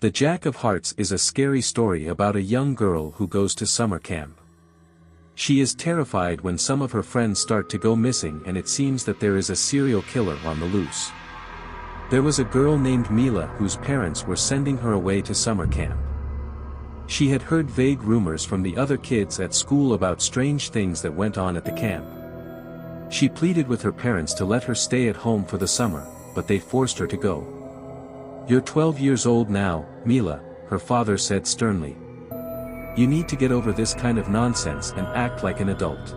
The Jack of Hearts is a scary story about a young girl who goes to summer camp. She is terrified when some of her friends start to go missing and it seems that there is a serial killer on the loose. There was a girl named Mila whose parents were sending her away to summer camp. She had heard vague rumors from the other kids at school about strange things that went on at the camp. She pleaded with her parents to let her stay at home for the summer, but they forced her to go. "You're 12 years old now, Mila," her father said sternly. "You need to get over this kind of nonsense and act like an adult."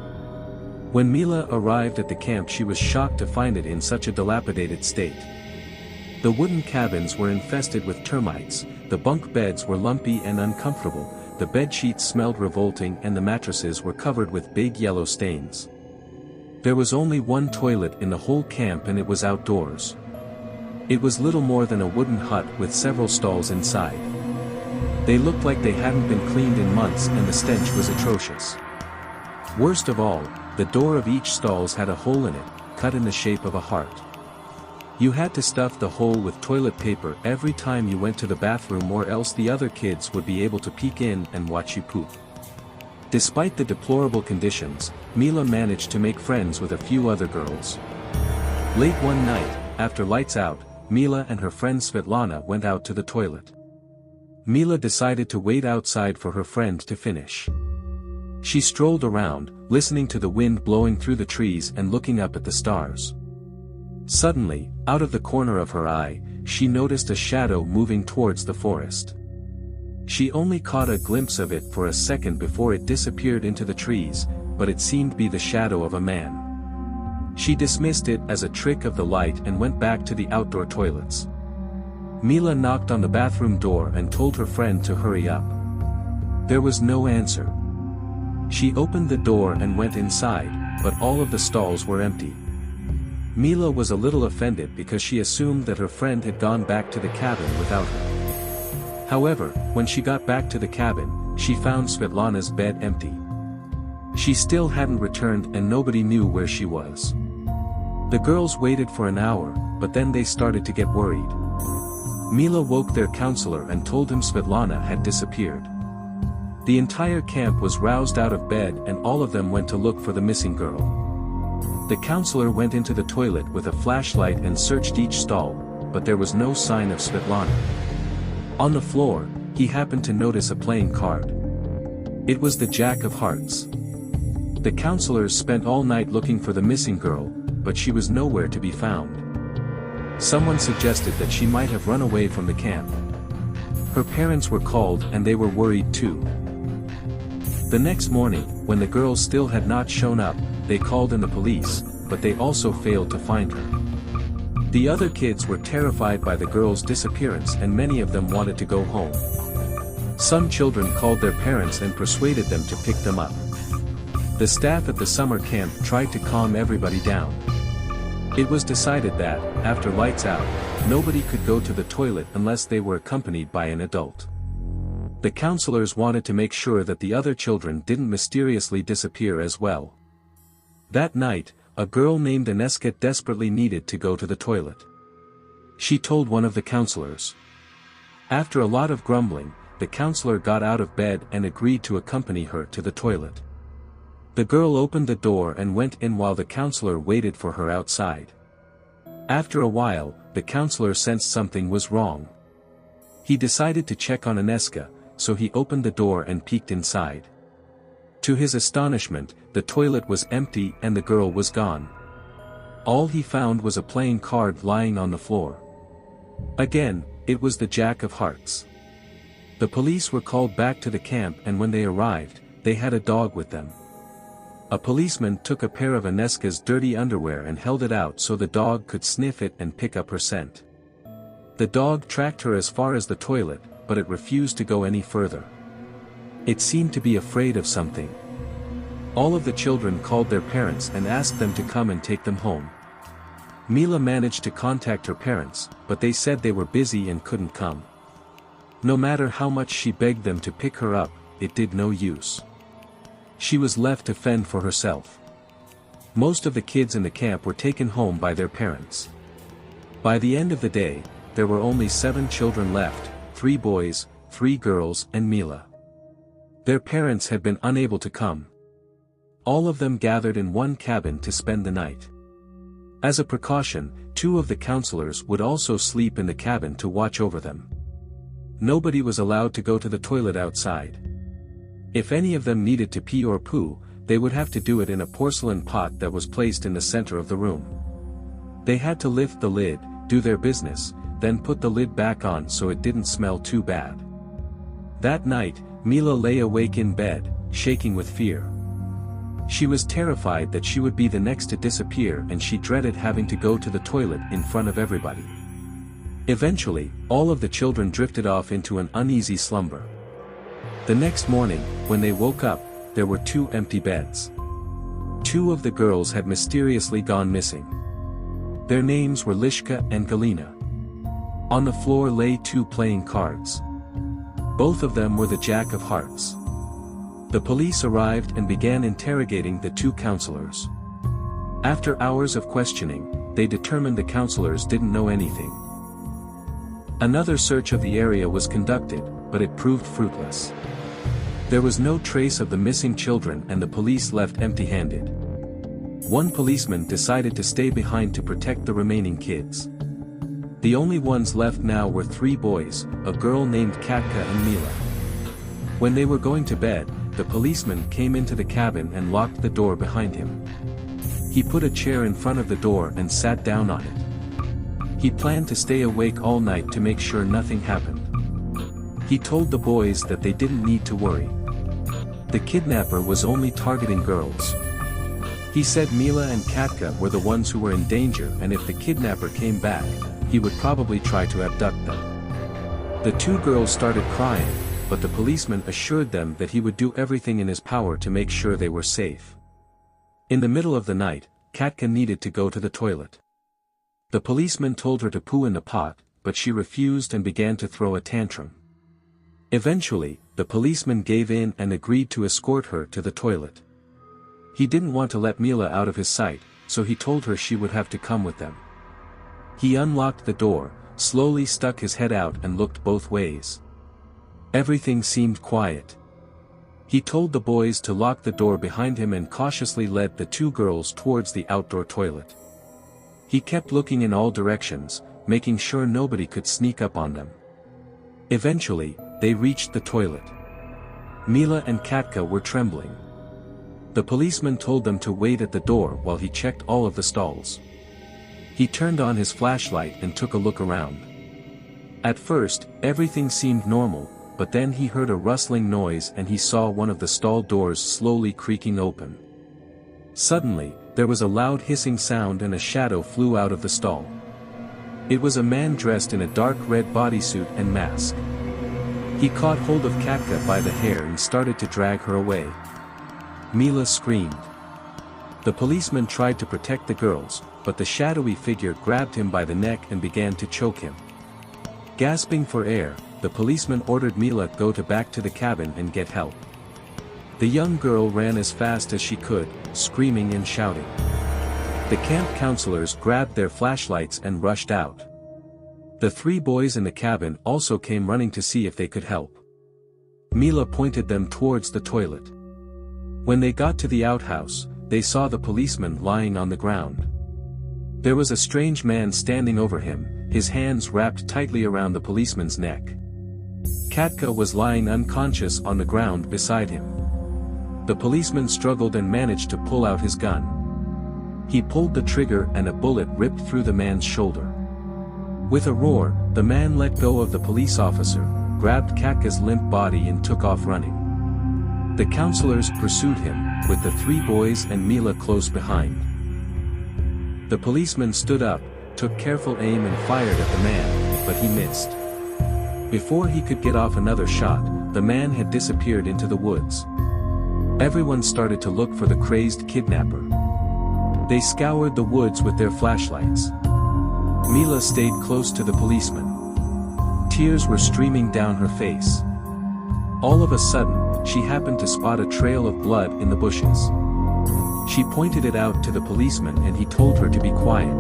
When Mila arrived at the camp, she was shocked to find it in such a dilapidated state. The wooden cabins were infested with termites, the bunk beds were lumpy and uncomfortable, the bed sheets smelled revolting and the mattresses were covered with big yellow stains. There was only one toilet in the whole camp and it was outdoors. It was little more than a wooden hut with several stalls inside. They looked like they hadn't been cleaned in months and the stench was atrocious. Worst of all, the door of each stalls had a hole in it, cut in the shape of a heart. You had to stuff the hole with toilet paper every time you went to the bathroom or else the other kids would be able to peek in and watch you poop. Despite the deplorable conditions, Mila managed to make friends with a few other girls. Late one night, after lights out, Mila and her friend Svetlana went out to the toilet. Mila decided to wait outside for her friend to finish. She strolled around, listening to the wind blowing through the trees and looking up at the stars. Suddenly, out of the corner of her eye, she noticed a shadow moving towards the forest. She only caught a glimpse of it for a second before it disappeared into the trees, but it seemed to be the shadow of a man. She dismissed it as a trick of the light and went back to the outdoor toilets. Mila knocked on the bathroom door and told her friend to hurry up. There was no answer. She opened the door and went inside, but all of the stalls were empty. Mila was a little offended because she assumed that her friend had gone back to the cabin without her. However, when she got back to the cabin, she found Svetlana's bed empty. She still hadn't returned and nobody knew where she was. The girls waited for an hour, but then they started to get worried. Mila woke their counselor and told him Svetlana had disappeared. The entire camp was roused out of bed and all of them went to look for the missing girl. The counselor went into the toilet with a flashlight and searched each stall, but there was no sign of Svetlana. On the floor, he happened to notice a playing card. It was the Jack of Hearts. The counselors spent all night looking for the missing girl, but she was nowhere to be found. Someone suggested that she might have run away from the camp. Her parents were called and they were worried too. The next morning, when the girl still had not shown up, they called in the police, but they also failed to find her. The other kids were terrified by the girl's disappearance and many of them wanted to go home. Some children called their parents and persuaded them to pick them up. The staff at the summer camp tried to calm everybody down. It was decided that, after lights out, nobody could go to the toilet unless they were accompanied by an adult. The counselors wanted to make sure that the other children didn't mysteriously disappear as well. That night, a girl named Aneska desperately needed to go to the toilet. She told one of the counselors. After a lot of grumbling, the counselor got out of bed and agreed to accompany her to the toilet. The girl opened the door and went in while the counselor waited for her outside. After a while, the counselor sensed something was wrong. He decided to check on Aneska, so he opened the door and peeked inside. To his astonishment, the toilet was empty and the girl was gone. All he found was a playing card lying on the floor. Again, it was the Jack of Hearts. The police were called back to the camp and when they arrived, they had a dog with them. A policeman took a pair of Aneska's dirty underwear and held it out so the dog could sniff it and pick up her scent. The dog tracked her as far as the toilet, but it refused to go any further. It seemed to be afraid of something. All of the children called their parents and asked them to come and take them home. Mila managed to contact her parents, but they said they were busy and couldn't come. No matter how much she begged them to pick her up, it did no use. She was left to fend for herself. Most of the kids in the camp were taken home by their parents. By the end of the day, there were only 7 children left, 3 boys, 3 girls and Mila. Their parents had been unable to come. All of them gathered in one cabin to spend the night. As a precaution, 2 of the counselors would also sleep in the cabin to watch over them. Nobody was allowed to go to the toilet outside. If any of them needed to pee or poo, they would have to do it in a porcelain pot that was placed in the center of the room. They had to lift the lid, do their business, then put the lid back on so it didn't smell too bad. That night, Mila lay awake in bed, shaking with fear. She was terrified that she would be the next to disappear, and she dreaded having to go to the toilet in front of everybody. Eventually, all of the children drifted off into an uneasy slumber. The next morning, when they woke up, there were 2 empty beds. 2 of the girls had mysteriously gone missing. Their names were Lishka and Galina. On the floor lay 2 playing cards. Both of them were the Jack of Hearts. The police arrived and began interrogating the 2 counselors. After hours of questioning, they determined the counselors didn't know anything. Another search of the area was conducted, but it proved fruitless. There was no trace of the missing children, and the police left empty-handed. One policeman decided to stay behind to protect the remaining kids. The only ones left now were 3 boys, a girl named Katka and Mila. When they were going to bed, the policeman came into the cabin and locked the door behind him. He put a chair in front of the door and sat down on it. He planned to stay awake all night to make sure nothing happened. He told the boys that they didn't need to worry. The kidnapper was only targeting girls. He said Mila and Katka were the ones who were in danger, and if the kidnapper came back, he would probably try to abduct them. The 2 girls started crying, but the policeman assured them that he would do everything in his power to make sure they were safe. In the middle of the night, Katka needed to go to the toilet. The policeman told her to poo in the pot, but she refused and began to throw a tantrum. Eventually, the policeman gave in and agreed to escort her to the toilet. He didn't want to let Mila out of his sight, so he told her she would have to come with them. He unlocked the door, slowly stuck his head out and looked both ways. Everything seemed quiet. He told the boys to lock the door behind him and cautiously led the 2 girls towards the outdoor toilet. He kept looking in all directions, making sure nobody could sneak up on them. Eventually, they reached the toilet. Mila and Katka were trembling. The policeman told them to wait at the door while he checked all of the stalls. He turned on his flashlight and took a look around. At first, everything seemed normal, but then he heard a rustling noise and he saw one of the stall doors slowly creaking open. Suddenly, there was a loud hissing sound and a shadow flew out of the stall. It was a man dressed in a dark red bodysuit and mask. He caught hold of Katka by the hair and started to drag her away. Mila screamed. The policeman tried to protect the girls, but the shadowy figure grabbed him by the neck and began to choke him. Gasping for air, the policeman ordered Mila go back to the cabin and get help. The young girl ran as fast as she could, screaming and shouting. The camp counselors grabbed their flashlights and rushed out. The 3 boys in the cabin also came running to see if they could help. Mila pointed them towards the toilet. When they got to the outhouse, they saw the policeman lying on the ground. There was a strange man standing over him, his hands wrapped tightly around the policeman's neck. Katka was lying unconscious on the ground beside him. The policeman struggled and managed to pull out his gun. He pulled the trigger and a bullet ripped through the man's shoulder. With a roar, the man let go of the police officer, grabbed Katka's limp body and took off running. The counselors pursued him, with the 3 boys and Mila close behind. The policeman stood up, took careful aim and fired at the man, but he missed. Before he could get off another shot, the man had disappeared into the woods. Everyone started to look for the crazed kidnapper. They scoured the woods with their flashlights. Mila stayed close to the policeman. Tears were streaming down her face. All of a sudden, she happened to spot a trail of blood in the bushes. She pointed it out to the policeman and he told her to be quiet.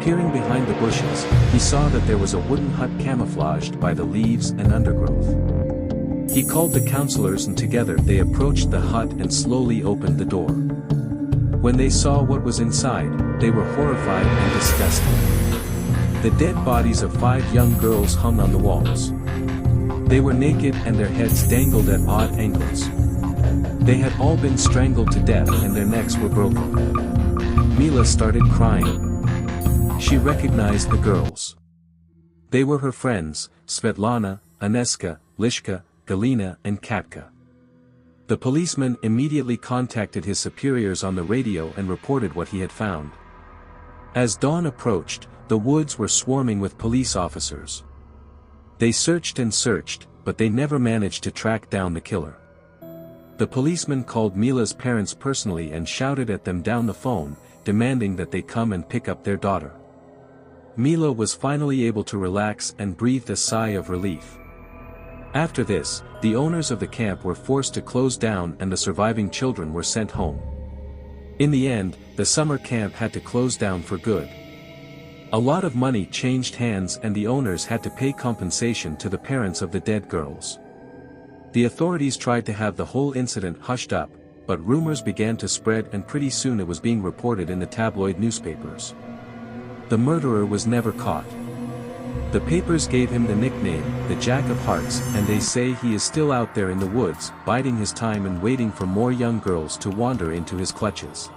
Peering behind the bushes, he saw that there was a wooden hut camouflaged by the leaves and undergrowth. He called the counselors and together they approached the hut and slowly opened the door. When they saw what was inside, they were horrified and disgusted. The dead bodies of 5 young girls hung on the walls. They were naked and their heads dangled at odd angles. They had all been strangled to death and their necks were broken. Mila started crying. She recognized the girls. They were her friends, Svetlana, Aneska, Lishka, Galina and Katka. The policeman immediately contacted his superiors on the radio and reported what he had found. As dawn approached, the woods were swarming with police officers. They searched and searched, but they never managed to track down the killer. The policeman called Mila's parents personally and shouted at them down the phone, demanding that they come and pick up their daughter. Mila was finally able to relax and breathed a sigh of relief. After this, the owners of the camp were forced to close down and the surviving children were sent home. In the end, the summer camp had to close down for good. A lot of money changed hands and the owners had to pay compensation to the parents of the dead girls. The authorities tried to have the whole incident hushed up, but rumors began to spread and pretty soon it was being reported in the tabloid newspapers. The murderer was never caught. The papers gave him the nickname, the Jack of Hearts, and they say he is still out there in the woods, biding his time and waiting for more young girls to wander into his clutches.